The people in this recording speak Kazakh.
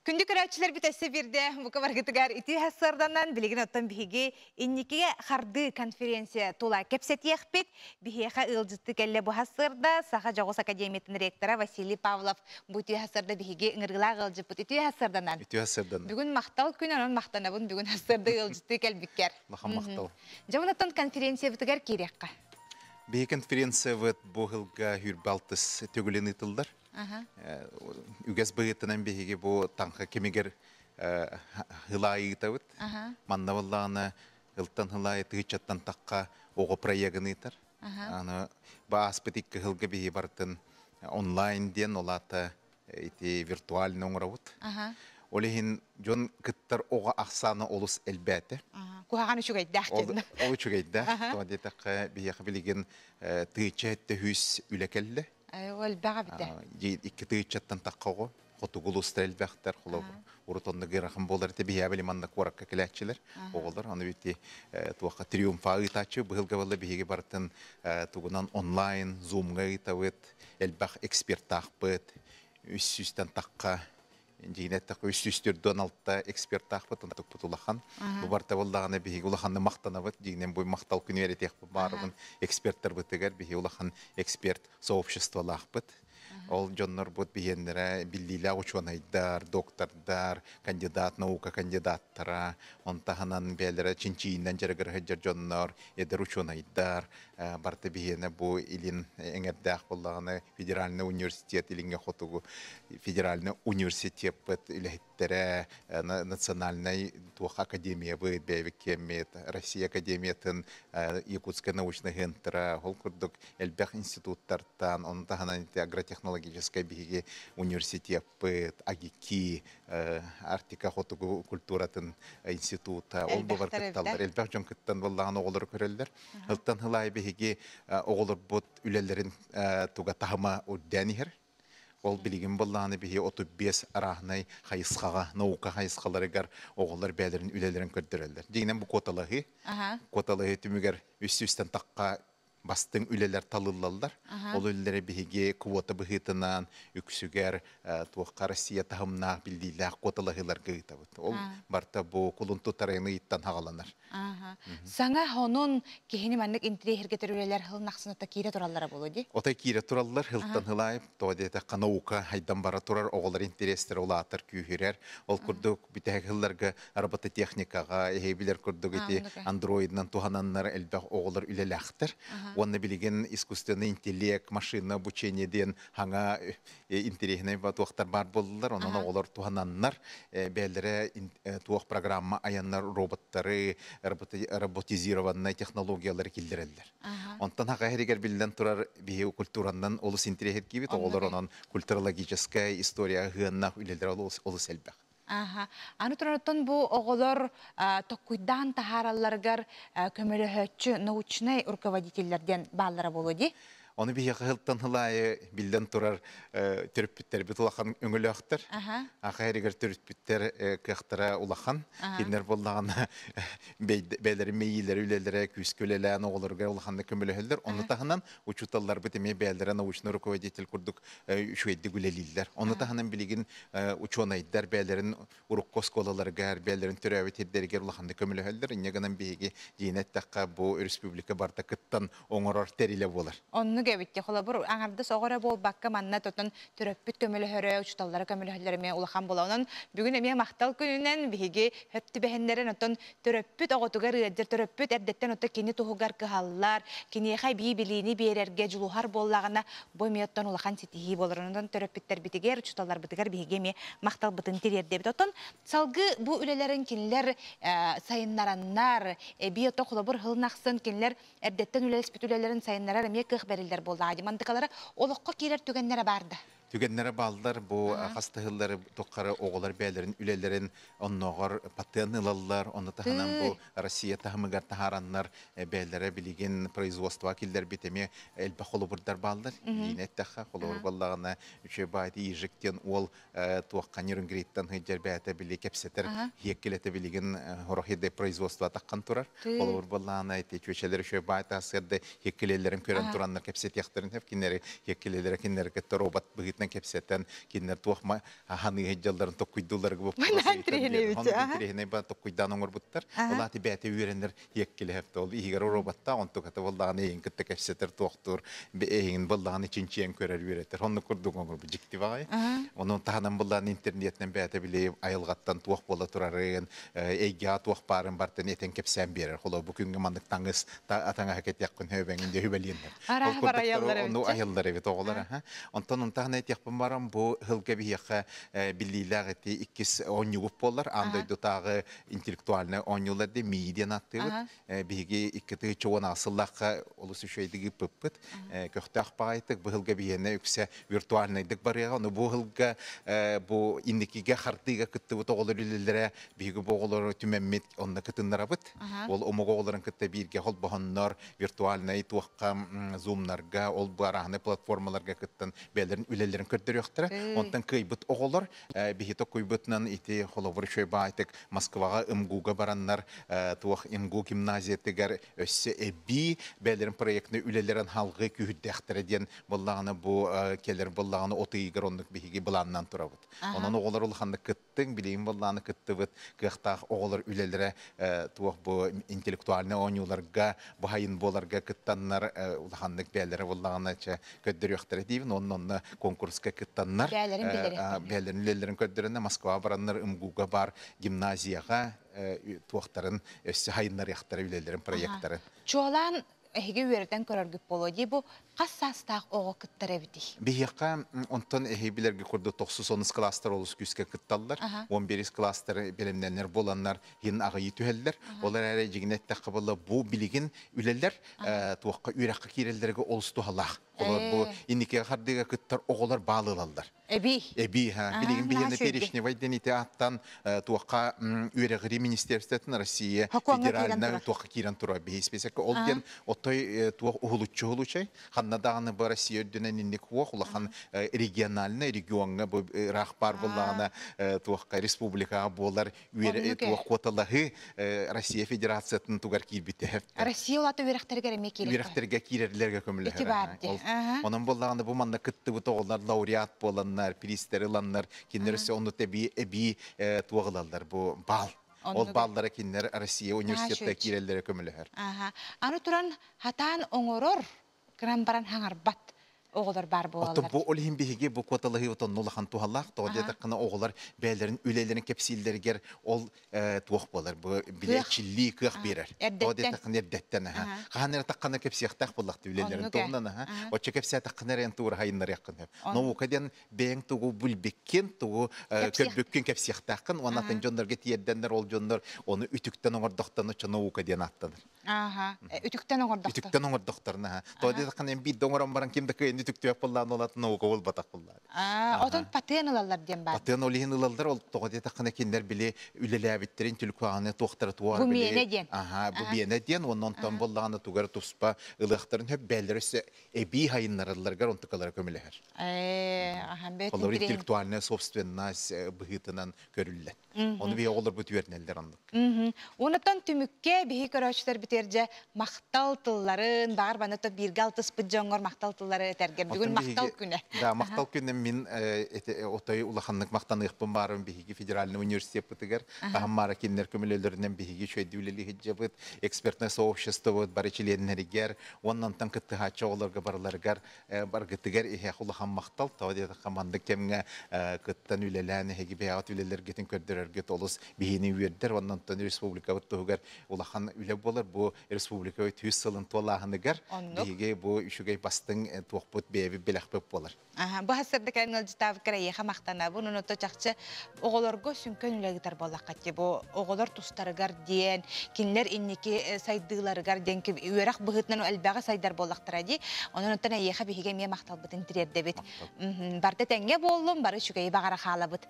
Күндү көрәчилер битәсе бирде, бу кабаргытыгар ити хассарданнан билеген оттан биһиге инникеге харды конференция тула кепсетиехпит, биһиха ылжытты келле бу хассарда Саха Жогос академиятын ректора Василий Павлов бу ити хассарда биһиге ыңыргыла ылжыппыт ити хассарданнан. Ити хассарданнан. Бүгүн мактал күн анан мактанабын бүгүн хассарда ылжытты келбиккер. Махан мактал. Жабынаттан конференция битыгар кирекка. Бе конференция вот бу хылга хүрбалтыс төгүлен ытылдар. Үгәс быгытынан биһиге бу танка кемигер хылайы ытабыт. Маннавалланы ылтан хылайы тыгычаттан такка ого проектын ытар. Аны бааспытик хылга биһи бартын онлайн ден олата ити виртуальный оңравут. Олехин жон кыттар ого аксаны олус элбәте. Кухаган үчүгәйдәк ден. Ол үчүгәйдәк. Тоди такка биһи билеген тыгычатты хүс үлекелле. Ол бага бите. Икки тыгычаттан таккаго хотугулу стрелбәхтер холо урутонда гырахым болар те бия билиманна коракка келәчилер. Оголар аны бити туакка триумфа итачы быгылга болла биһиге бартын тугунан онлайн зумга итавыт элбах эксперттахпыт үссүстен такка Динетте көйсүстер Дональдта эксперт тахпыт антык путулахан. Бу барта болдаганы биһиге улаханны мактанабыт, дигенен бу мактал күнүверетек барын эксперттер битегер биһиге улахан эксперт сообщество лахпыт. Ол жоннор бут биендере биллиле ученыйдар, доктордар, кандидат наука кандидаттара, онтаханан белере чинчиинен жергер хеджер жоннор, эдер ученыйдар, барта биене бу илин эңердах боллаганы федеральный университет илинге хотугу федеральный университет бит илехтере национальный тух академия бит бевекемет Россия академиятын Якутская научная центра холкурдук элбех институттартан онтаханан агротехнологическая биге университет бит агики артика хотугу культуратын института ол бу баркытталар элбех жон кыттан боллаган оголор көрөллөр ылтан хылай биге оголор бут үлелерин туга тахма урданихер. Ол билигин болланы биһи 35 арахнай хайысқаға, наука хайысқаларыгар оғылар бәлерін үлелерін көрдірелдер. Дегенен бұл коталығы түмігер үсті-үстен таққа бастың үлелер талылалдар. Ол үлелері биһиге квота быхытынан үксүгер туаққа Россия тахымнақ білдейлі коталығылар гыйтабыд. Ол барта бұл кулунту тарайны иттан хағаланар. Саңа хонун кехини маннык интерьергетер үлелер хылнақсыныта кире тураллара болу ди? Ота кире тураллар хылтан хылайып, тоадета қанаука хайдан бара турар, оғылар интерестер олатыр күйхерер. Ол күрдік бітәк хылларға робототехникаға, ехейбілер күрдік еті андроиднан тухананнар әлбәқ оғылар үлеләқтір. Оны билеген искусственный интеллект, машина обучениеден хаңа интерегіне туақтар бар болдылар. Онан оғылар тухананнар бәлері туақ программа аяннар роботтары, роботизированный технологиялар килдерелдер. Онтан хака херигер билден турар бихи культурандан олус интерегет кибит, оғылар онан культурологическая история гыаннах үлелдер олус элбәқ. Аны турарыттан бу оголор токуйдан тахаралларгар көмөлөһөччү научный руководительлерден баалара болу ди? Оны бихи хылтан хылайы билден турар төрөппүттер бит улахан өңөлөктөр. Ахайрыгер төрөппүттер кыяктара улахан. Киндер боллаган бейлери мейлери үлелери күскөлелен оголорга улаханды көмөлөһөлдөр. Оны таханан учуталлар битеме бейлери научный руководитель курдук үчөйдү гүлелилдер. Оны таханан билигин ученыйдар бейлерин урукко сколаларга бейлерин төрөбөттерге улаханды көмөлөһөлдөр. Иннегенен биги жинеттакка бу республика барта кыттан оңорор териле болар. Гәбитте холобур аңарды согора бол бакка манна тотон төрөппүт көмөлөһөрө учталлары көмөлөһөлөрүме улахан болонун бүгүн эме мактал күнүнөн биги хөптү бехендерен отон төрөппүт оготугар ыдыр төрөппүт эрдеттен ото кини тухугар кыхаллар кини хай бибилини берерге жулухар боллагана бойметтон улахан ситихи болорунун төрөппүттер битигер учталлар битигер биги эме мактал бытын тирерде бит отон салгы бу үлелерин кинилер сайыннараннар биото холобур хылнаксын кинилер эрдеттен үлелерин сайыннарар эме кых берилдер болды. Адимандыкалары олыққа келер түгенлері барды. Түгеннәре балдар бу хастыгыллары токкары оголар бәйләрен үлеләрен онногор патентлаллар оны таханан бу Россия тахмыгар тахараннар бәйләре билеген производство килдер битеме элбә холобурдар балдар инеттәхә холобур баллагына үче байды ижектен ол туаккан гриттан хәҗәр бәйтә биле кепсетер хеккелете билеген хорохиде производство таккан турар холобур баллагына әйтә чөчеләр үче байта сырды хеккелеләрен көрән тураннар кепсет яхтырын һәм кинәре хеккелеләре кинәре робот быгытна аттан кепсетен кинер туахма ханы хеджалдарын токуйдулар гып. Мына тренер бит, Ханы тренер ба токуйдан оңор буттар. Олати бәте үйренер еккеле хепте ол игер роботта онту ката болданы ең китте кепсетер тоқтур. Бең болданы чинчен көрөр үйретер. Онны курдук оңор бу жикти багай. Onun tahanın bullan internetten bäte bilip ayılgattan tuaq bola turarın, eyga tuaq barın bartan eten kepsen berer. Holo bugünkü mandıktangız atanga haket yakın höbenginde hübeliyenler. Ara var ayallar evet. Onu ayallar evet oğullar. Ondan tahana et yakın baran bu hılga bir yaka billiler eti ikkis onyugup bollar. Andoydu tağı intelektualne onyular de midyen attığı. Bigi ikkiti çoğun asıllaka olusu şöydigi pıppıt. Köhte akbaytık bu hılga bir yene yükse virtualneydik barıya. Onu bu hılga bu indikige hartiga kıttı bu toğulur ülelere bigi boğulur tümemmit onna kıtınlara bıt. Ol omoğulların kıttı birge hol boğanlar virtualney tuğqa zoomlarga ol bu arahane platformalarga kıttın belerin ülelerin kırdır yoktur. Ondan kıybıt oğulur. Bigi to kıybıtnan iti holovur şöy baytık Moskvaga ımguga baranlar tuğ ımgu gimnaziyetigar össe ebi belerin proyektini ülelerin halgı kühüddəxtire diyen bollağını bu keler bollağını otuygar onluk bigi bulandan turabıt. Onun oğullar ulğandı kıttın bileyim bollağını kıttıbıt kıhtağ oğullar ülelere tuğ bu intelektualine oynularga bu hayın bolarga kıttanlar ulğandık belere bollağını köddür yoktire deyivin onun konkurska kıttanlar belerin ülelerin köddüründe Moskva baranlar ımguga bar gimnaziyaga tuğakların össe hayınlar yaktara ülelerin proyektları. Çoğalan ehige üyerden körörgüp bolu diye bu kassastaq oğu kıttara biti. Bihiyaka ondan ehibilerge kurdu 9-10 klaslar olus küske kıttallar. 11 klaslar bilimlenler bolanlar hin ağı yitüheller. Olar ere jignet takıbılla bu biligin üleller tuğakka üyrakka kirellerge olustu halaq. Olar bu indike hardiga kıttar oğular bağlılallar. Ebi ha. Biligin bihine terişni vayden ite attan tuğakka üyregri ministerstetin Rossiya federalina tuğakka kiran tura bihi spesek olgen otoy tuğak uhulutçu huluçay. Hanna dağını bu Rossiya dönen indik uaq ulaqan regionalina regionga bu rahbar bulağına tuğakka respublika bolar tuğak kotalığı Rossiya federasiyatının tuğar kirbiti hep. Rossiya olatı üyrekterge remek kirir. Üyrekterge kirerlerge kömülü. Onun bulağını bu manda kıttı bu toğullar laureat bolanlar, prister ilanlar, kinlerse onu tebi ebi tuğalarlar bu bal. Ol ballara kinler Rossiya üniversitette kirerlere kömülü her. Anu turan hatan oңoror krambaran hangarbat oğullar bar boğalar. Bu olihim bihigi bu kotalığı otan nolahan tuhallaq. Toğda takına oğullar beylerin ülelerin kepsilleri ger ol tuğuk bolar. Bu bile çilli kıyak birer. Toğda takına erdetten. Kahanera takına kepsiyaqtaq bollaqtı ülelerin toğundan. O çekepsiya takına ren tuğur hayınlar yakın hep. No kaden beyin tuğu bulbekken tuğu köbbükken kepsiyaqtaqın. Onatın jonlar geti yerdenler ol jonlar onu ütükten oğurdaqtan uça no kaden attanır. Ütükten oğurdaqtan. Ütükten oğurdaqtarına. Toğda takına bir doңoran baran kimde köyünde tüktü yapılan olatın oğu ol batak bunlar. Odan paten alallar diyen var. Paten olihin alallar ol toğda takına kinler bile ülelebitlerin tülkuağını toğtara tuğar bile. Bu miyene diyen. Bu miyene diyen ondan tam bollağını tuğara tuzpa ılığıqtарын hep belleri ebi hayınlar alırlar on tıkalara kömüleher. Kolor intelektualine sobstvennas bıhıtınan görüller. Onu bir olur bu tüverneller anlık. Ondan tümükke bihi köröçler biterce maqtal tılların bağır bana da bir galtız pıcağınlar maqtal tılları terger. Bugün maqtal güne. Da maqtal güne min otay ulaqanlık maqtanıqpın barım bihigi federalini üniversitet bıtıgar. Ahammara kinler kömülelerinden bihigi şöyle düvleli hicabıt, ekspertne soğuşçıstavıt, barıçilenleri ger, ondan tan kıttı haça olarga barılar gar, bargıtıgar ihe ulaqan maqtal, tavadiye taqamandık kemge kıttan ülelani hegi beyat üleler getin kördürer get olus bihini üyerder, ondan tan respublika bıttıgar ulaqan üle bolar, bu respublika 100 sılın tolağını gar, bihigi bu üşügey bastın tuğput bevi bilaqpıp bolar. Bu hasırda kanal citav kırayı xamaqtana, bunun otoçaqçı oğularga sünkön üle gitar bolaqatı, bu oğular tustары gar diyen, kinler inniki saydıları gar diyen ki üyerak bıhıtnan elbağa saydar bolaqtıra di, onun otan ayyaqa bihige miye maqtal bıtın tirerde bit. Barda tenge bollum, barı şügeyi bağara xala bıt.